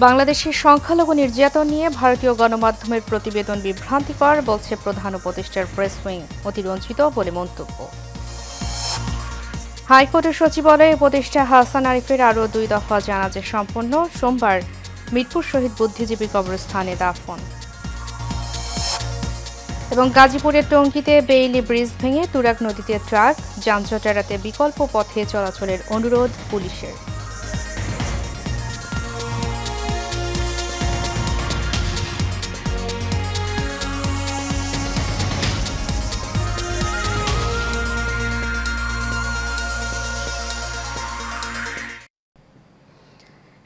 বাংলাদেশের সংখ্যালঘু নির্যাতন নিয়ে ভারতীয় গণমাধ্যমের প্রতিবেদন বিভ্রান্তিকর, বলছে প্রধান উপদেষ্টার প্রেস উইং। অতিরঞ্জিত বলে মন্তব্য। হাইকোর্টের সচিবালয়ে উপদেষ্টা হাসান আরিফের আরও 2 দফা জানাজা সম্পন্ন। সোমবার মিরপুর শহীদ বুদ্ধিজীবী কবরস্থানে দাফন। এবং গাজীপুরের টঙ্গীতে বেইলি ব্রিজ ভেঙে তুরাগ নদীতে ট্রাক, যানজট এড়াতে বিকল্প পথে চলাচলের অনুরোধ পুলিশের।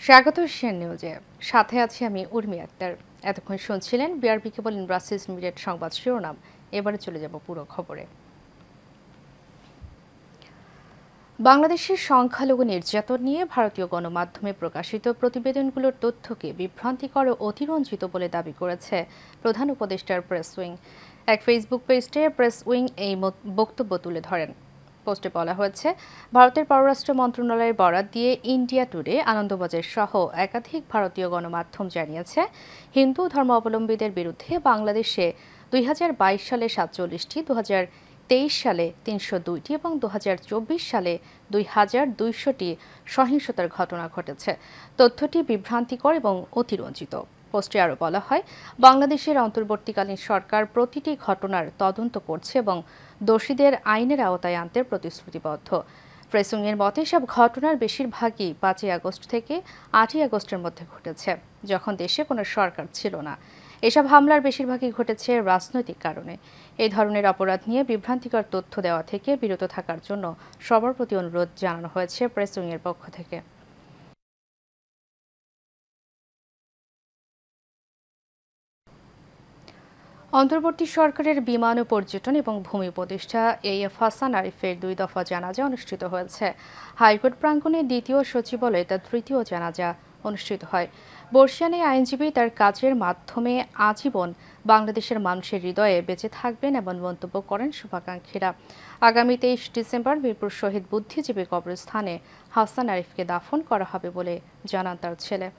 স্বাগত এশিয়ান নিউজে, সাথে আছি আমি উর্মি আক্তার। এতক্ষণ শুনছিলেন বিআরবি কেবল ইন ব্রাসেলস মিডিয়ার সংবাদ শিরোনাম। এবারে চলে যাব পুরো খবরে। বাংলাদেশের সংখ্যালঘু নির্যাতন নিয়ে ভারতীয় গণমাধ্যমে প্রকাশিত প্রতিবেদনগুলোর তথ্যকে বিভ্রান্তিকর ও অতিরঞ্জিত বলে দাবি করেছে প্রধান উপদেষ্টার প্রেস উইং। এক ফেসবুক পেজে প্রেস উইং এই বক্তব্য তুলে ধরেন। পোস্টে বলা হয়েছে, ভারতের পররাষ্ট্র মন্ত্রণালয়ের বরাত দিয়ে ইন্ডিয়া টুডে, আনন্দবাজার সহ একাধিক ভারতীয় গণমাধ্যম জানিয়েছে, হিন্দু ধর্মাবলম্বীদের বিরুদ্ধে বাংলাদেশে 2022 সালে 47টি, 2023 সালে 302টি এবং 2024 সালে 2200টি সহিংসতার ঘটনা ঘটেছে। তথ্যটি বিভ্রান্তিকর এবং অতিরঞ্জিত। পোস্টে আরও বলা হয়, বাংলাদেশের অন্তর্বর্তীকালীন সরকার প্রতিটি ঘটনার তদন্ত করছে এবং দোষীদের আইনের আওতায় আনতে প্রতিশ্রুতিবদ্ধ। প্রেস উইংয়ের মতে, সব ঘটনার বেশিরভাগই 5 আগস্ট থেকে 8 আগস্টের মধ্যে ঘটেছে, যখন দেশে কোনো সরকার ছিল না। এসব হামলার বেশিরভাগই ঘটেছে রাজনৈতিক কারণে। এই ধরনের অপরাধ নিয়ে বিভ্রান্তিকর তথ্য দেওয়া থেকে বিরত থাকার জন্য সবার প্রতি অনুরোধ জানানো হয়েছে প্রেস উইংয়ের পক্ষ থেকে। অন্তর্বর্তী সরকারের বিমান ও পর্যটন এবং ভূমি উপদেষ্টা AF হাসান আরিফের 2 দফা জানাজা অনুষ্ঠিত হয়েছে। হাইকোর্ট প্রাঙ্গণে দ্বিতীয় সচিবালয়ে তার তৃতীয় জানাজা অনুষ্ঠিত হয়। বর্ষিয়ানে আইনজীবী তার কাজের মাধ্যমে আজীবন বাংলাদেশের মানুষের হৃদয়ে বেঁচে থাকবেন এমন মন্তব্য করেন শুভাকাঙ্ক্ষীরা। আগামী 23 ডিসেম্বর মিরপুর শহীদ বুদ্ধিজীবী কবরস্থানে হাসান আরিফকে দাফন করা হবে বলে জানান তার ছেলে।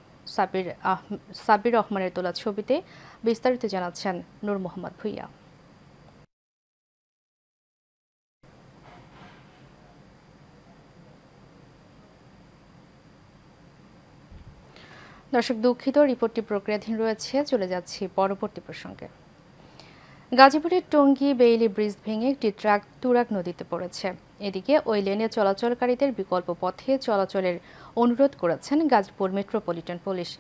সাব্বির রহমানের তোলা ছবিতে বিস্তারিত জানাচ্ছেন নূর মোহাম্মদ ভুইয়া। দর্শক, দুঃখিত, রিপোর্টটি প্রক্রিয়াধীন রয়েছে। চলে যাচ্ছি পরবর্তী প্রসঙ্গে। গাজীপুরের টঙ্গী বেইলি ব্রিজ ভেঙে একটি ট্রাক তুরাগ নদীতে পড়েছে। এদিকে ওই লেনে চলাচলকারীদের বিকল্প পথে চলাচলের অনুরোধ করেছেন গাজীপুর মেট্রোপলিটন পুলিশ।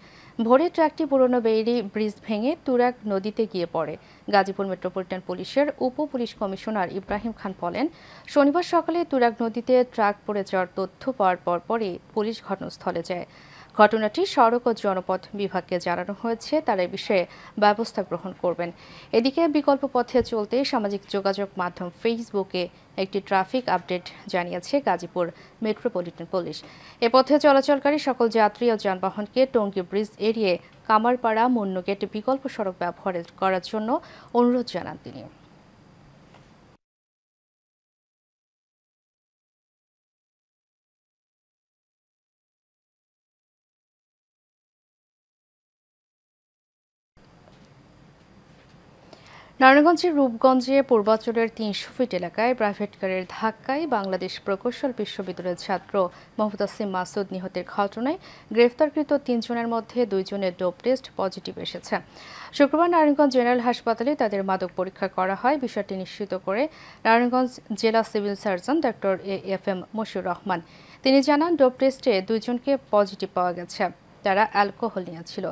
ভোরে ট্রাকটি পুরনো বেইলি ব্রিজ ভেঙে তুরাগ নদীতে গিয়ে পড়ে। গাজীপুর মেট্রোপলিটন পুলিশের উপ পুলিশ কমিশনার ইব্রাহিম খান বলেন, শনিবার সকালে তুরাগ নদীতে ট্রাক পড়ে যাওয়ার তথ্য পাওয়ার পরপরই পুলিশ ঘটনাস্থলে যায়। ঘটনাটি সড়ক ও জনপথ বিভাগকে জানানো হয়েছে, তারা এ বিষয়ে ব্যবস্থা গ্রহণ করবেন। এদিকে বিকল্প পথে চলতে সামাজিক যোগাযোগ মাধ্যম ফেসবুকে একটি ট্রাফিক আপডেট জানিয়েছে গাজীপুর মেট্রোপলিটন পুলিশ। এ পথে চলাচলকারী সকল যাত্রী ও যানবাহনকে টঙ্গী ব্রিজ এড়িয়ে কামারপাড়া মুন্নুগেট বিকল্প সড়ক ব্যবহার করার জন্য অনুরোধ জানান তিনি। নারায়ণগঞ্জের রূপগঞ্জে পূর্বাঞ্চলের 300 ফিট এলাকায় প্রাইভেট কারের ধাক্কায় বাংলাদেশ প্রকৌশল বিশ্ববিদ্যালয়ের ছাত্র মোহতাসিম মাসুদ নিহতের ঘটনায় গ্রেফতারকৃত 3 জনের মধ্যে 2 জনের ডোপ টেস্ট পজিটিভ এসেছে। শুক্রবার নারায়ণগঞ্জ জেনারেল হাসপাতালে তাদের মাদক পরীক্ষা করা হয়। বিষয়টি নিশ্চিত করে নারায়ণগঞ্জ জেলা civil surgeon doctor AFM Mashiur Rahman. তিনি জানান, ডোপ টেস্টে 2 জনকে পজিটিভ পাওয়া গেছে, তারা অ্যালকোহল নিয়েছিল।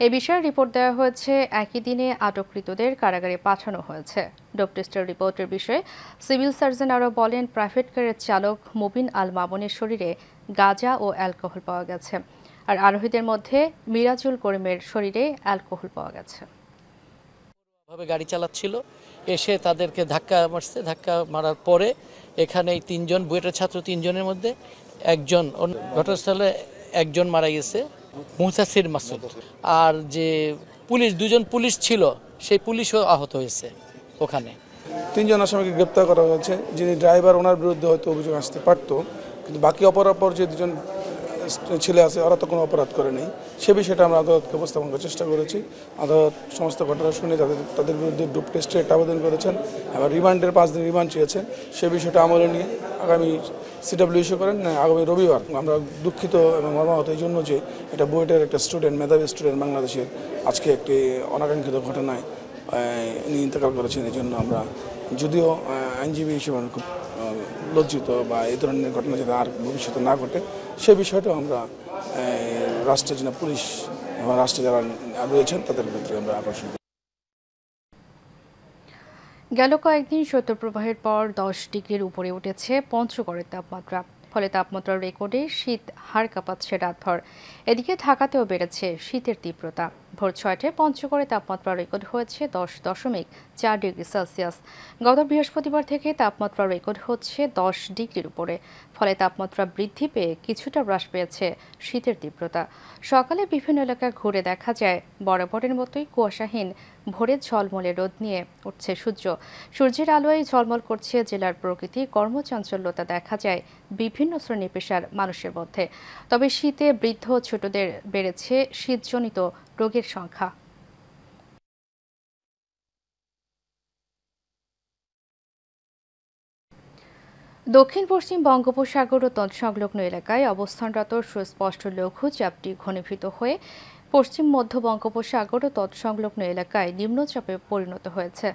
এ বিষয়ে রিপোর্ট দেওয়া হয়েছে। একই দিনে আটককৃতদের কারাগারে পাঠানো হয়েছে। ডোপ টেস্টের রিপোর্টের বিষয়ে সিভিল সার্জন আরও বলেন, প্রাইভেট কারের চালক মুবিন আল মামুনের শরীরে গাঁজা ও অ্যালকোহল পাওয়া গেছে, আর আরোহীদের মধ্যে মিরাজুল করিমের শরীরে অ্যালকোহল পাওয়া গেছে। গাড়ি চালাচ্ছিল, এসে তাদেরকে ধাক্কা মারছে। ধাক্কা মারার পরে এখানে এই 3 জন বুয়েটের ছাত্র, 3 জনের মধ্যে একজন ঘটনাস্থলে একজন মারা গেছে, মুহতাসির মাসুদ। আর যে পুলিশ 2 জন পুলিশ ছিল, সেই পুলিশও আহত হয়েছে। ওখানে 3 জন আসামিকে গ্রেপ্তার করা হয়েছে। যিনি ড্রাইভার, ওনার বিরুদ্ধে হয়তো অভিযোগ আসতে পারত, কিন্তু বাকি অপরাপর যে 2জন ছেলে আছে ওরা তো কোনো অপরাধ করে নেই, সে বিষয়টা আমরা আদালতকে উপস্থাপন করার চেষ্টা করেছি। আদালত সমস্ত ঘটনা শুনে তাদের বিরুদ্ধে ডুপ টেস্টে একটা আবেদন করেছেন, আবার রিমান্ডের 5 দিন রিমান্ড চেয়েছেন। সে বিষয়টা আমলে নিয়ে আগামী সিডব্লিউ ইস্যু করেন আগামী রবিবার। আমরা দুঃখিত এবং মর্মাহত এই জন্য যে এটা বুয়েটের একটা স্টুডেন্ট, মেধাবী স্টুডেন্ট বাংলাদেশের, আজকে একটি অনাকাঙ্ক্ষিত ঘটনায় ইন্তেকাল করেছেন। এই জন্য আমরা যদিও আইনজীবী হিসেবে খুব লজ্জিত বা এই ধরনের ঘটনা যাতে আর ভবিষ্যতে না ঘটে সে বিষয়টাও আমরা রাষ্ট্রের জন্য পুলিশ এবং রাষ্ট্রে যারা রয়েছেন তাদের ক্ষেত্রে আমরা আকর্ষণ করি। গেল কয়েকদিন শৈত্যপ্রবাহের পর 10 ডিগ্রির উপরে উঠেছে পঞ্চগড়ের তাপমাত্রা, ফলে তাপমাত্রার রেকর্ডে শীত হাড় কাঁপাচ্ছে রাতভর। এদিকে ঢাকাতেও বেড়েছে শীতের তীব্রতা। ভোর 6টায় পঞ্চগড়ে তাপমাত্রা রেকর্ড হয়েছে 10.4 ডিগ্রি সেলসিয়াস। গত বৃহস্পতিবার থেকে তাপমাত্রা রেকর্ড হচ্ছে 10 ডিগ্রির উপরে, ফলে তাপমাত্রা বৃদ্ধি পেয়ে কিছুটা হ্রাস পেয়েছে শীতের তীব্রতা। সকালে বিভিন্ন এলাকা ঘুরে দেখা যায় বরাবরের মতোই কুয়াশাহীন ভোরে ঝলমলে রোদ নিয়ে উঠছে সূর্য। সূর্যের আলোয় ঝলমল করছে জেলার প্রকৃতি, কর্মচাঞ্চল্যতা দেখা যায় বিভিন্ন শ্রেণী পেশার মানুষের মধ্যে। তবে শীতে বৃদ্ধ ও ছোটদের বেড়েছে শীতজনিত রোগের সংখ্যা। দক্ষিণ পশ্চিম বঙ্গোপসাগর ও তৎসংলগ্ন এলাকায় অবস্থানরত সুস্পষ্ট লঘুচাপটি ঘনীভূত হয়ে পশ্চিম মধ্য বঙ্গোপসাগর ও তৎসংলগ্ন এলাকায় নিম্নচাপে পরিণত হয়েছে।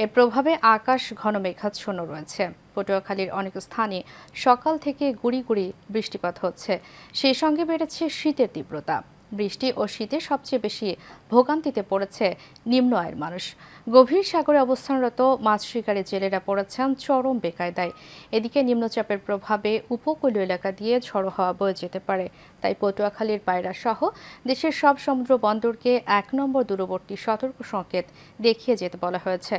এর প্রভাবে আকাশ ঘন মেঘাচ্ছন্ন রয়েছে। পটুয়াখালীর অনেক স্থানে সকাল থেকে গুঁড়ি গুঁড়ি বৃষ্টিপাত হচ্ছে। সেই সঙ্গে বেড়েছে শীতের তীব্রতা। বৃষ্টি ও শীতে সবচেয়ে বেশি ভোগান্তিতে পড়েছে নিম্ন আয়ের মানুষ। গভীর সাগরে অবস্থানরত মাছ শিকারী জেলেরা পড়েছেন চরম বেকায়দায়। এদিকে নিম্নচাপের প্রভাবে উপকূলীয় এলাকা দিয়ে ঝড়ো হাওয়া বয়ে যেতে পারে। তাই পটুয়াখালীর পায়রা সহ দেশের সব সমুদ্র বন্দরকে 1 নম্বর দূরবর্তী সতর্ক সংকেত দেখিয়ে যেতে বলা হয়েছে।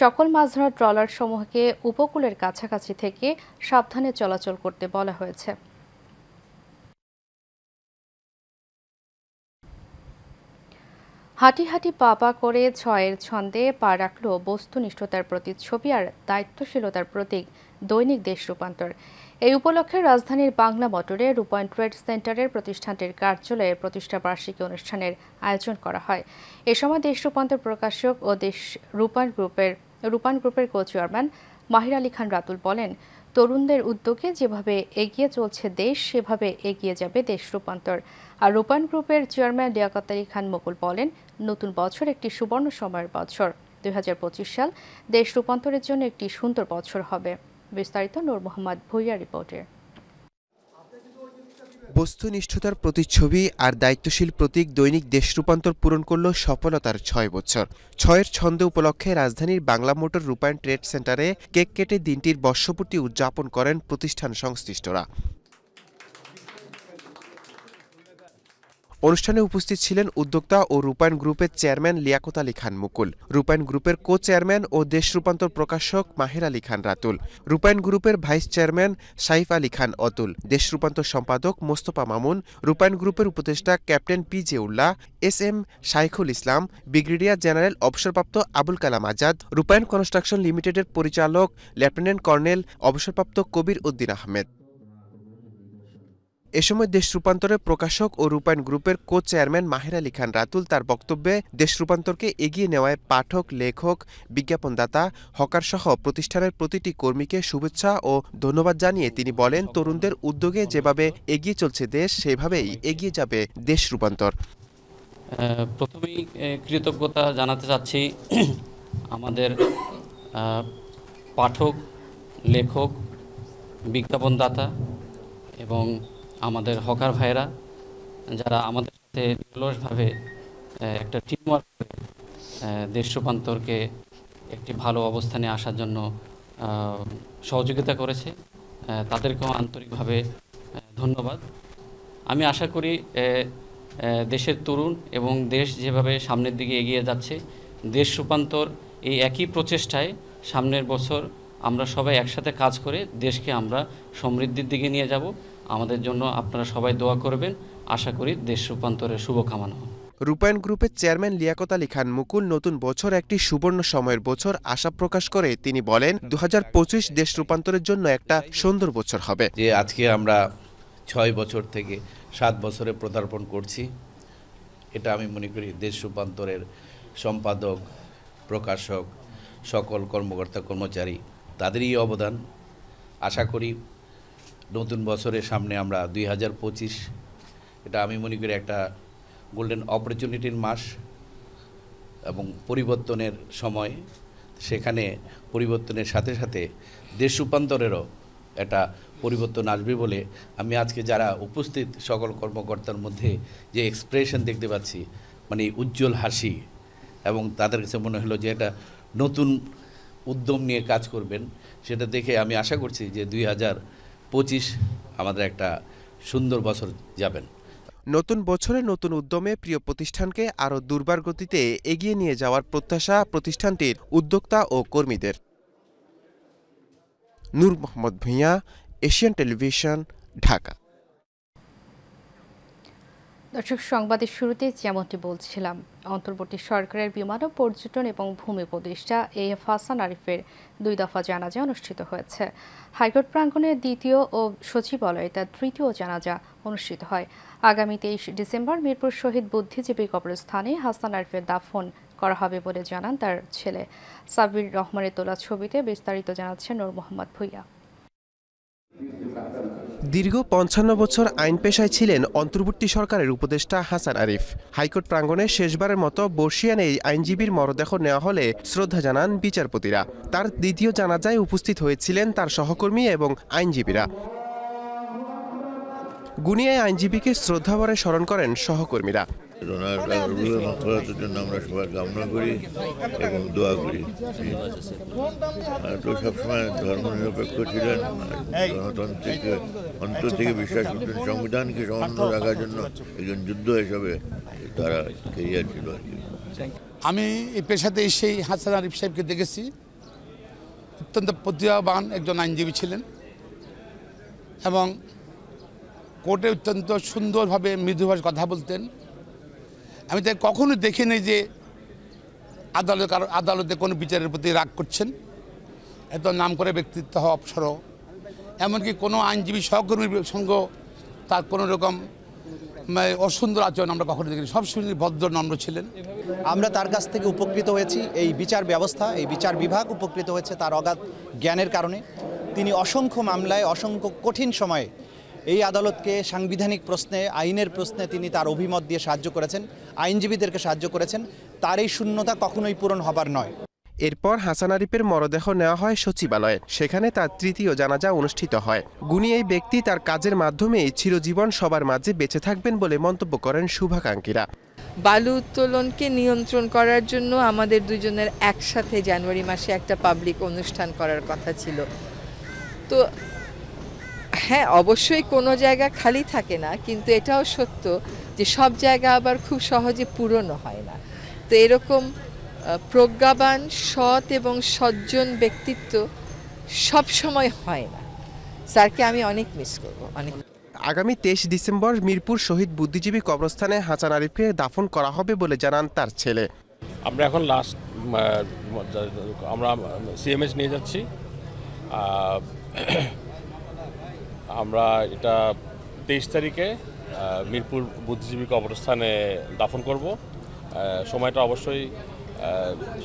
সকল মাছ ধরার ট্রলার সমূহকে উপকূলের কাছাকাছি থেকে সাবধানে চলাচল করতে বলা হয়েছে। হাঁটি হাঁটি পা পা করে ছয়ের ছন্দে পা রাখল বস্তুনিষ্ঠতার প্রতিচ্ছবি আর দায়িত্বশীলতার প্রতীক দৈনিক দেশ রূপান্তর। এই উপলক্ষে রাজধানীর বাংলা মোটরে রূপায়ণ ট্রেড সেন্টারের প্রতিষ্ঠানটির কার্যালয়ে প্রতিষ্ঠা বার্ষিকী অনুষ্ঠানের আয়োজন করা হয়। এ সময় দেশ রূপান্তর প্রকাশক ও দেশ রূপায়ণ গ্রুপের কো চেয়ারম্যান মাহির আলী খান রাতুল বলেন, তরুণদের উদ্যোগে যেভাবে এগিয়ে চলছে দেশ, সেভাবে এগিয়ে যাবে দেশ রূপান্তর। আর রূপায়ণ গ্রুপের চেয়ারম্যান লিয়াকত আলী খান মুকুল বলেন, নতুন বছর একটি সুবর্ণ সময়ের বছর। 2025 সাল দেশ রূপান্তরের জন্য একটি সুন্দর বছর হবে। বিস্তারিত নূর মোহাম্মদ ভুইয়া রিপোর্টে। বস্তুনিষ্ঠতার প্রতিচ্ছবি আর দায়িত্বশীল প্রতীক দৈনিক দেশ রূপান্তর পূরণ করল সফলতার 6 বছর। 6-এর ছন্দে উপলক্ষে রাজধানীর বাংলা মোটর রূপায়ণ ট্রেড সেন্টারে কেক কেটে দিনটির বর্ষপূর্তি উদযাপন করেন প্রতিষ্ঠান সংশ্লিষ্টরা। অনুষ্ঠানে উপস্থিত ছিলেন উদ্যোক্তা ও রূপায়ণ গ্রুপের চেয়ারম্যান লিয়াকত আলী খান মুকুল, রূপায়ণ গ্রুপের কো চেয়ারম্যান ও দেশ রূপান্তর প্রকাশক মাহির আলী খান রাতুল, রূপায়ণ গ্রুপের ভাইস চেয়ারম্যান সাইফ আলী খান অতুল, দেশ রূপান্তর সম্পাদক মোস্তফা মামুন, রূপায়ণ গ্রুপের উপদেষ্টা ক্যাপ্টেন PJ উল্লাহ, SM শাইখুল ইসলাম, ব্রিগেডিয়ার জেনারেল অবসরপ্রাপ্ত আবুল কালাম আজাদ, রূপায়ণ কনস্ট্রাকশন লিমিটেডের পরিচালক লেফটেন্যান্ট কর্নেল অবসরপ্রাপ্ত কবির উদ্দিন আহমেদ। এ সময় দেশ রূপান্তরের প্রকাশক ও রূপায়ণ গ্রুপের কো চেয়ারম্যান মাহির আলী খান রাতুল তার বক্তব্যে দেশ রূপান্তরকে এগিয়ে নেওয়ায় পাঠক, লেখক, বিজ্ঞাপনদাতা, হকারসহ প্রতিষ্ঠানের প্রতিটি কর্মীকে শুভেচ্ছা ও ধন্যবাদ জানিয়ে তিনি বলেন, তরুণদের উদ্যোগে যেভাবে এগিয়ে চলছে দেশ, সেভাবেই এগিয়ে যাবে দেশ রূপান্তর। প্রথমেই কৃতজ্ঞতা জানাতে চাচ্ছি আমাদের পাঠক, লেখক, বিজ্ঞাপনদাতা এবং আমাদের হকার ভাইরা, যারা আমাদের সাথে নিরলসভাবে একটা টিমওয়ার্ক করে দেশ রূপান্তরকে একটি ভালো অবস্থানে আসার জন্য সহযোগিতা করেছে, তাদেরকেও আন্তরিকভাবে ধন্যবাদ। আমি আশা করি দেশের তরুণ এবং দেশ যেভাবে সামনের দিকে এগিয়ে যাচ্ছে, দেশ রূপান্তর এই একই প্রচেষ্টায় সামনের বছর আমরা সবাই একসাথে কাজ করে দেশকে আমরা সমৃদ্ধির দিকে নিয়ে যাব। আমাদের জন্য আপনারা সবাই দোয়া করবেন। আশা করি দেশ রূপান্তরের শুভকামনা। রূপায়ণ গ্রুপের চেয়ারম্যান লিয়াকত আলী খান মুকুল নতুন বছর একটি সুবর্ণ সময়ের বছর আশা প্রকাশ করে তিনি বলেন, 2025 দেশ রূপান্তরের জন্য একটা সুন্দর বছর হবে। যে আজকে আমরা 6 বছর থেকে 7 বছরে পদার্পণ করছি। এটা আমি মনে করি দেশ রূপান্তরের সম্পাদক, প্রকাশক, সকল কর্মকর্তা কর্মচারী তাদেরই অবদান। আশা করি নতুন বছরের সামনে আমরা 2025, এটা আমি মনে করি একটা গোল্ডেন অপরচুনিটির মাস এবং পরিবর্তনের সময়। সেখানে পরিবর্তনের সাথে সাথে দেশ রূপান্তরেরও একটা পরিবর্তন আসবে বলে আমি আজকে যারা উপস্থিত সকল কর্মকর্তার মধ্যে যে এক্সপ্রেশন দেখতে পাচ্ছি, মানে উজ্জ্বল হাসি, এবং তাদের কাছে মনে হলো যে একটা নতুন উদ্যম নিয়ে কাজ করবেন, সেটা দেখে আমি আশা করছি যে 2025 আমাদের একটা সুন্দর বছর যাবেন। নতুন বছরে নতুন উদ্যমে প্রিয় প্রতিষ্ঠানকে আরও দুর্বার গতিতে এগিয়ে নিয়ে যাওয়ার প্রত্যাশা প্রতিষ্ঠানটির উদ্যোক্তা ও কর্মীদের। নূর মোহাম্মদ ভূঁইয়া, এশিয়ান টেলিভিশন, ঢাকা। দর্শক, সংবাদের শুরুতে যেমনটি বলছিলাম, অন্তর্বর্তী সরকারের বিমান ও পর্যটন এবং ভূমি উপদেষ্টা AF হাসান আরিফের 2 দফা জানাজা অনুষ্ঠিত হয়েছে। হাইকোর্ট প্রাঙ্গণে দ্বিতীয় ও সচিবালয়ে তার তৃতীয় জানাজা অনুষ্ঠিত হয়। আগামী 23 ডিসেম্বর মিরপুর শহীদ বুদ্ধিজীবী কবরস্থানে হাসান আরিফের দাফন করা হবে বলে জানান তার ছেলে। সাব্বির রহমানের তোলা ছবিতে বিস্তারিত জানাচ্ছেন নূর মোহাম্মদ ভূঁইয়া। দীর্ঘ 55 বছর আইন পেশায় ছিলেন অন্তর্বর্তী সরকারের উপদেষ্টা হাসান আরিফ। হাইকোর্ট প্রাঙ্গণে শেষবারের মতো বর্ষিয়ান এই আইনজীবীর মরদেহ নেওয়া হলে শ্রদ্ধা জানান বিচারপতিরা। তার দ্বিতীয় জানাজায় উপস্থিত হয়েছিলেন তার সহকর্মী এবং আইনজীবীরা। গুনিয়ায় আইনজীবীকে শ্রদ্ধাভরে স্মরণ করেন সহকর্মীরা। আমরা সবাই কামনা করি এবং দোয়া করি। তো সবসময় ধর্মনিরপেক্ষ ছিলেন, গণতন্ত্রকে অন্তর থেকে বিশ্বাস করতেন, সংবিধানকে সমুন্নত রাখার জন্য একজন যুদ্ধ হিসাবে তারা কেরিয়ার ছিল আর কি। আমি এই পেশাতে এসেই হাসান আরিফ সাহেবকে দেখেছি। অত্যন্ত প্রতিভাবান একজন আইনজীবী ছিলেন এবং কোর্টে অত্যন্ত সুন্দরভাবে মৃদুভাবে কথা বলতেন। আমি তাই কখনো দেখিনি যে আদালতে কোনো বিচারের প্রতি রাগ করছেন। এত নাম করে ব্যক্তিত্ব হওয়া অপসরও, এমনকি কোনো আইনজীবী সহকর্মীর সঙ্গে তার কোনো রকম অসুন্দর আচরণ আমরা কখনো দেখিনি। সবসময় ভদ্র নম্র ছিলেন। আমরা তার কাছ থেকে উপকৃত হয়েছি। এই বিচার ব্যবস্থা, এই বিচার বিভাগ উপকৃত হয়েছে তার অগাধ জ্ঞানের কারণে। তিনি অসংখ্য মামলায়, অসংখ্য কঠিন সময়ে এই আদালতকে সাংবিধানিক প্রশ্নে, আইনের প্রশ্নে তিনি তার অভিমত দিয়ে সাহায্য করেছেন, আইনজীবীদেরকে সাহায্য করেছেন। তার এই শূন্যতা কখনোই পূরণ হবার নয়। এরপর হাসান আরিফের মরদেহ নেওয়া হয় সচিবালয়ে। সেখানে তার তৃতীয় জানাজা অনুষ্ঠিত হয়। গুণী এই ব্যক্তি তার কাজের মাধ্যমেই চিরজীবন সবার মাঝে বেঁচে থাকবেন বলে মন্তব্য করেন শুভাকাঙ্ক্ষীরা। বালু উত্তোলনকে নিয়ন্ত্রণ করার জন্য আমাদের দুজনের একসাথে জানুয়ারি মাসে একটা পাবলিক অনুষ্ঠান করার কথা ছিল। তো হ্যাঁ, অবশ্যই কোনো জায়গা খালি থাকে না, কিন্তু এটাও সত্য যে সব জায়গা আবার খুব সহজে পূরণ হয় না। তো এরকম প্রজ্ঞাবান, সৎ এবং সজ্জন ব্যক্তিত্ব সব সময় হয় না। স্যারকে আমি অনেক মিস করব, অনেক। আগামী 23 ডিসেম্বর মিরপুর শহীদ বুদ্ধিজীবী কবরস্থানে হাসান আরিফকে দাফন করা হবে বলে জানান তার ছেলে। আমরা এখন আমরা CMH নিয়ে যাচ্ছি। আমরা এটা 23 তারিখে মিরপুর বুদ্ধিজীবী কবরস্থানে দাফন করব। সময়টা অবশ্যই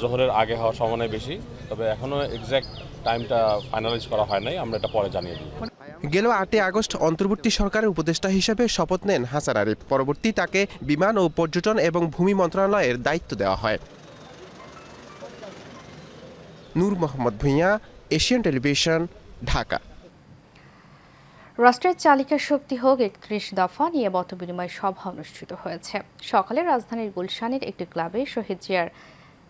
জোহরের আগে হওয়ার সম্ভাবনা বেশি, তবে এখনও এক্স্যাক্ট টাইমটা ফাইনালাইজ করা হয় নাই। আমরা এটা পরে জানিয়ে দিব। গেল 8 আগস্ট অন্তর্বর্তী সরকারের উপদেষ্টা হিসেবে শপথ নেন হাসান আরিফ। পরবর্তী তাকে বিমান ও পর্যটন এবং ভূমি মন্ত্রণালয়ের দায়িত্ব দেওয়া হয়। নূর মোহাম্মদ ভূঁইয়া, এশিয়ান টেলিভিশন, ঢাকা। রাষ্ট্রের চালিকা শক্তি হোক 31 দফা নিয়ে মতবিনিময় সভা অনুষ্ঠিত হয়েছে। সকালে রাজধানীর গুলশানের একটি ক্লাবে শহীদ জিয়ার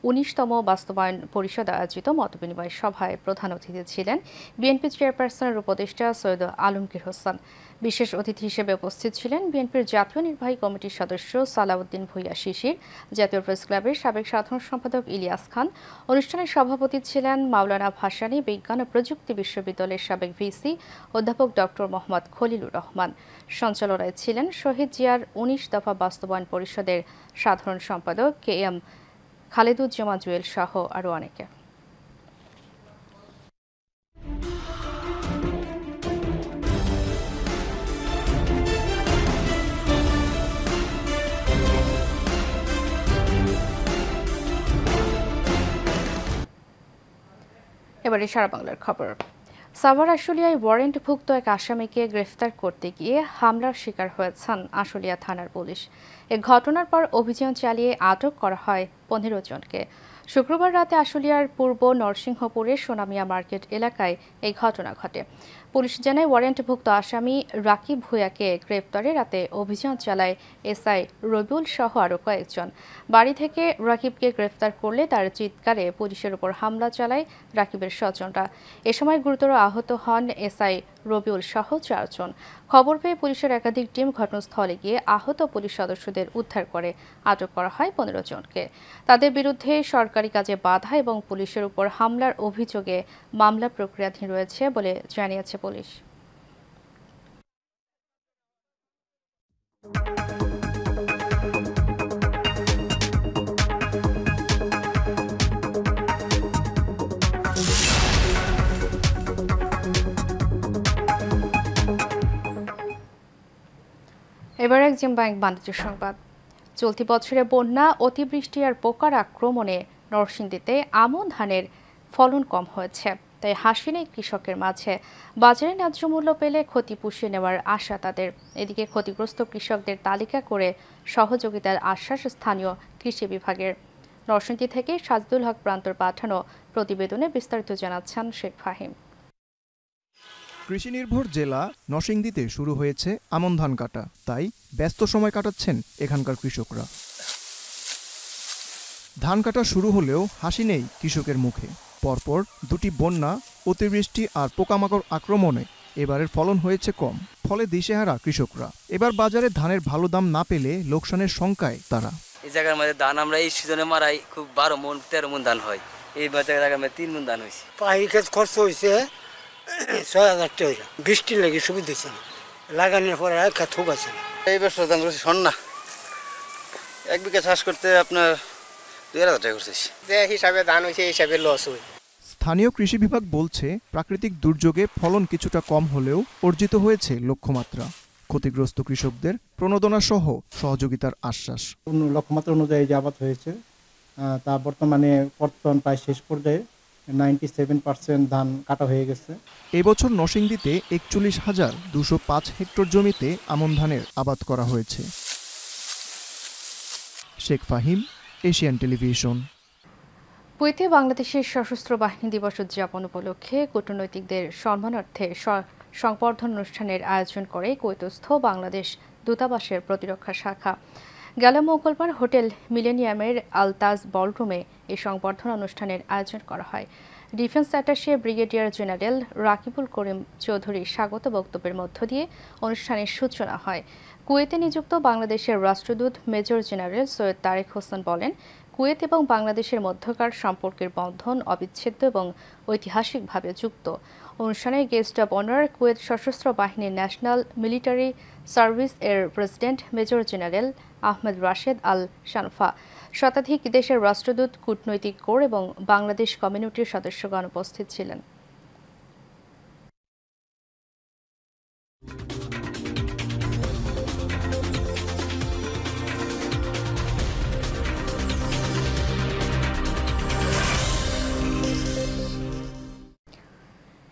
19তম বাস্তবায়ন পরিষদ আয়োজিত মতবিনিময় সভায় প্রধান অতিথি ছিলেন বিএনপি চেয়ারপারসনের উপদেষ্টা সৈয়দ আলমগীর হোসেন। বিশেষ অতিথি হিসেবে উপস্থিত ছিলেন বিএনপির জাতীয় নির্বাহী কমিটির সদস্য সালাউদ্দিন ভূঁইয়া শিশির, জাতীয় প্রেস ক্লাবের সাবেক সাধারণ সম্পাদক ইলিয়াস খান। অনুষ্ঠানে সভাপতি ছিলেন মাওলানা ভাসানী বিজ্ঞান ও প্রযুক্তি বিশ্ববিদ্যালয়ের সাবেক ভিসি অধ্যাপক ডক্টর মোহাম্মদ খলিলুর রহমান। সঞ্চালনায় ছিলেন শহীদ জিয়ার 19 দফা বাস্তবায়ন পরিষদের সাধারণ সম্পাদক KM খালেদুজ্জামান জুয়েল সহ আরও অনেকে। এবারে সারা বাংলার খবর। সাভার আশুলিয়ায় ওয়ারেন্টভুক্ত এক আসামিকে গ্রেফতার করতে গিয়ে হামলার শিকার হয়েছেন আশুলিয়া থানার পুলিশ। এ ঘটনার পর অভিযান চালিয়ে আটক করা হয় 15 জনকে। শুক্রবার রাতে আশুলিয়ার পূর্ব নরসিংহপুরের সোনামিয়া মার্কেট এলাকায় এই ঘটনা ঘটে। পুলিশ জানায় ওয়ারেন্টভুক্ত আসামি রাকিব ভূঁইয়াকে গ্রেপ্তারে রাতে অভিযান চালায় এসআই রবিউল সহ আরও কয়েকজন। বাড়ি থেকে রাকিবকে গ্রেফতার করলে তার চিৎকারে পুলিশের উপর হামলা চালায় রাকিবের স্বজনরা। এ সময় গুরুতর আহত হন এসআই রবিউল সহ 4 জন। খবর পেয়ে পুলিশের একাধিক টিম ঘটনাস্থলে গিয়ে আহত পুলিশ সদস্যদের উদ্ধার করে আটক করা হয় 15 জনকে। তাদের বিরুদ্ধে সরকারি কাজে বাধা এবং পুলিশের উপর হামলার অভিযোগে মামলা প্রক্রিয়াধীন রয়েছে বলে জানিয়েছে পুলিশ। এবার এক্সিম ব্যাংক বাণিজ্য সংবাদ। চলতি বছরে বন্যা, অতিবৃষ্টি আর পোকার আক্রমণে নরসিংদীতে আমন ধানের ফলন কম হয়েছে। তাই হাসি নেই কৃষকের মাঝে। বাজারে ন্যায্য মূল্য পেলে ক্ষতি পুষিয়ে নেওয়ার আশা তাদের। এদিকে ক্ষতিগ্রস্ত কৃষকদের তালিকা করে সহযোগিতার আশ্বাস স্থানীয় কৃষি বিভাগের। নরসিংদী থেকে সাজদুল হক প্রান্তর পাঠানো প্রতিবেদনে বিস্তারিত জানাচ্ছেন শেখ ফাহিম। কৃষি নির্ভর জেলা নরসিংদীতে শুরু হয়েছে আমন ধান কাটা, তাই ব্যস্ত সময় কাটাচ্ছেন এখানকার কৃষকরা। ধান কাটা শুরু হলেও হাসি নেই কৃষকের মুখে। পরপর দুটি বন্যা, অতিবৃষ্টি আর পোকামাকড় আক্রমণে এবারের ফলন হয়েছে কম, ফলে দিশেহারা কৃষকরা। এবার বাজারে ধানের ভালো দাম না পেলে লোকসানের শঙ্কায় তারা। এই জায়গার মধ্যে ধান আমরা এই সিজনে মারাই খুব 12 মণ 13 মণ ধান হয়। এই জায়গার মধ্যে 3 মণ ধান হয়েছে। পাহি ক্ষেত খরচ হয়েছে 6000 টাকা। বৃষ্টির লাগে সুবিধা হচ্ছে না, লাগানোর পরে একটা থোক আছে না। এই বছর ধান করছি স্বর্ণা, 1 বিঘা চাষ করতে আপনার 2000 টাকা করছিস। যে হিসাবে ধান হয়েছে এই হিসাবে লস হয়। স্থানীয় কৃষি বিভাগ বলছে প্রাকৃতিক দুর্যোগে ফলন কিছুটা কম হলেও অর্জিত হয়েছে লক্ষ্যমাত্রা। ক্ষতিগ্রস্ত কৃষকদের প্রণোদনা সহ সহযোগিতার আশ্বাস। লক্ষ্যমাত্রা অনুযায়ী যে আবাদ হয়েছে তা বর্তমানে কর্তন প্রায় শেষ পর্যায়ে, 97% ধান কাটা হয়ে গেছে। এবছর নরসিংদীতে 41,205 হেক্টর জমিতে আমন ধানের আবাদ করা হয়েছে। Sheikh Fahim, Asian television. কুয়েতে বাংলাদেশের সশস্ত্র বাহিনী দিবস উদযাপন উপলক্ষে কূটনৈতিকদের সম্মানার্থে সংবর্ধনা অনুষ্ঠানের আয়োজন করে কুয়েতস্থ বাংলাদেশ দূতাবাসের প্রতিরক্ষা শাখা। গেল মঙ্গলবার হোটেল মিলেনিয়ামের আলতাজ বলরুমে এই সংবর্ধনা অনুষ্ঠানের আয়োজন করা হয়। Defence attache brigadier general Rakibul Karim চৌধুরীর স্বাগত বক্তব্যের মধ্য দিয়ে অনুষ্ঠানের সূচনা হয়। কুয়েতে নিযুক্ত বাংলাদেশের রাষ্ট্রদূত মেজর জেনারেল সৈয়দ তারেক হোসেন বলেন, কুয়েত এবং বাংলাদেশের মধ্যকার সম্পর্কের বন্ধন অবিচ্ছেদ্য এবং ঐতিহাসিকভাবে যুক্ত। অনুষ্ঠানে গেস্ট অব অনার কুয়েত সশস্ত্র বাহিনীর ন্যাশনাল মিলিটারি সার্ভিস এর president major general Ahmed Rashed Al Shanfa, শতাধিক দেশের রাষ্ট্রদূত, কূটনৈতিক কোর এবং বাংলাদেশ কমিউনিটির সদস্যগণ উপস্থিত ছিলেন।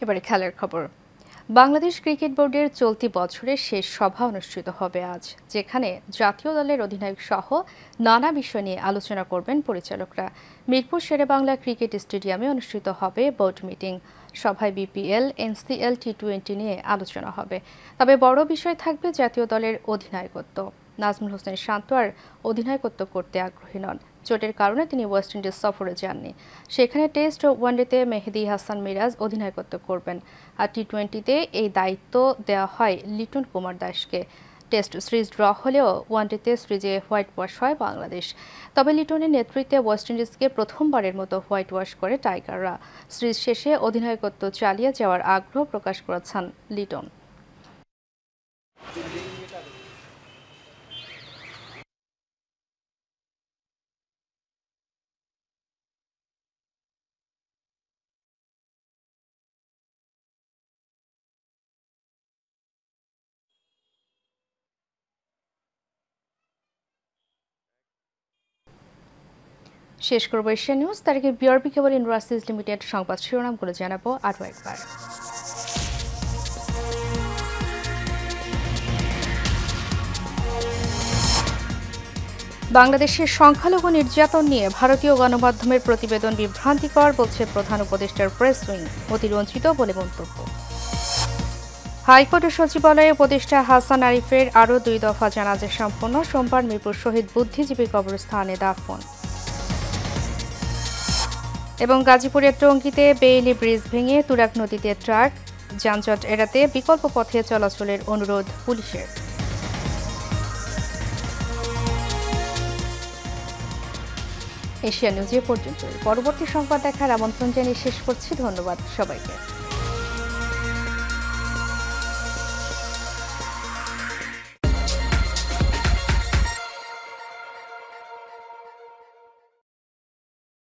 এবারে খেলার খবর। বাংলাদেশ ক্রিকেট বোর্ডের চলতি বছরের শেষ সভা অনুষ্ঠিত হবে আজ, যেখানে জাতীয় দলের অধিনায়ক সহ নানা বিষয় নিয়ে আলোচনা করবেন পরিচালকরা। মিরপুর শেরেবাংলা ক্রিকেট স্টেডিয়ামে অনুষ্ঠিত হবে বোর্ড মিটিং। সভায় বিপিএল, এনসিএল, টি20 নিয়ে আলোচনা হবে। তবে বড় বিষয় থাকবে জাতীয় দলের অধিনায়কত্ব। নাজমুল হোসেন শান্ত আর অধিনায়কত্ব করতে আগ্রহী নন। চোটের কারণে তিনি ওয়েস্ট ইন্ডিজ সফরে যাননি। সেখানে টেস্ট ও ওয়ানডেতে মেহেদী হাসান মিরাজ অধিনায়কত্ব করবেন, আর টি20তে এই দায়িত্ব দেওয়া হয় লিটন কুমার দাসকে। টেস্ট সিরিজ ড্র হলেও ওয়ানডেতে সিরিজে হোয়াইট ওয়াশ হয় বাংলাদেশ। তবে লিটনের নেতৃত্বে ওয়েস্ট ইন্ডিজকে প্রথমবারের মতো হোয়াইট ওয়াশ করে টাইগাররা। সিরিজ শেষে অধিনায়কত্ব চালিয়ে যাওয়ার আগ্রহ প্রকাশ করেছেন লিটন। শেষ করব এশিয়া নিউজ। তার আগে বিআরবি কেবল ইন্ডাস্ট্রিজ লিমিটেড সংবাদ শিরোনামগুলো জানাবো আরও একবার। বাংলাদেশের সংখ্যালঘু নির্যাতন নিয়ে ভারতীয় গণমাধ্যমের প্রতিবেদন বিভ্রান্তিকর, বলছে প্রধান উপদেষ্টার প্রেস উইং, অতিরঞ্জিত বলে মন্তব্য। হাইকোর্টের সচিবালয়ে উপদেষ্টা হাসান আরিফের আরও 2 দফা জানাজা সম্পন্ন, সোমবার মিরপুর শহীদ বুদ্ধিজীবী কবরস্থানে দাফন। এবং গাজীপুরের টঙ্গীতে বেইলি ব্রিজ ভেঙে তুরাগ নদীতে ট্রাক, যানজট এড়াতে বিকল্প পথে চলাচলের অনুরোধ পুলিশের। এশিয়া নিউজে পর্যন্ত। পরবর্তী সংবাদ দেখার আমন্ত্রণ জানিয়ে শেষ করছি। ধন্যবাদ সবাইকে।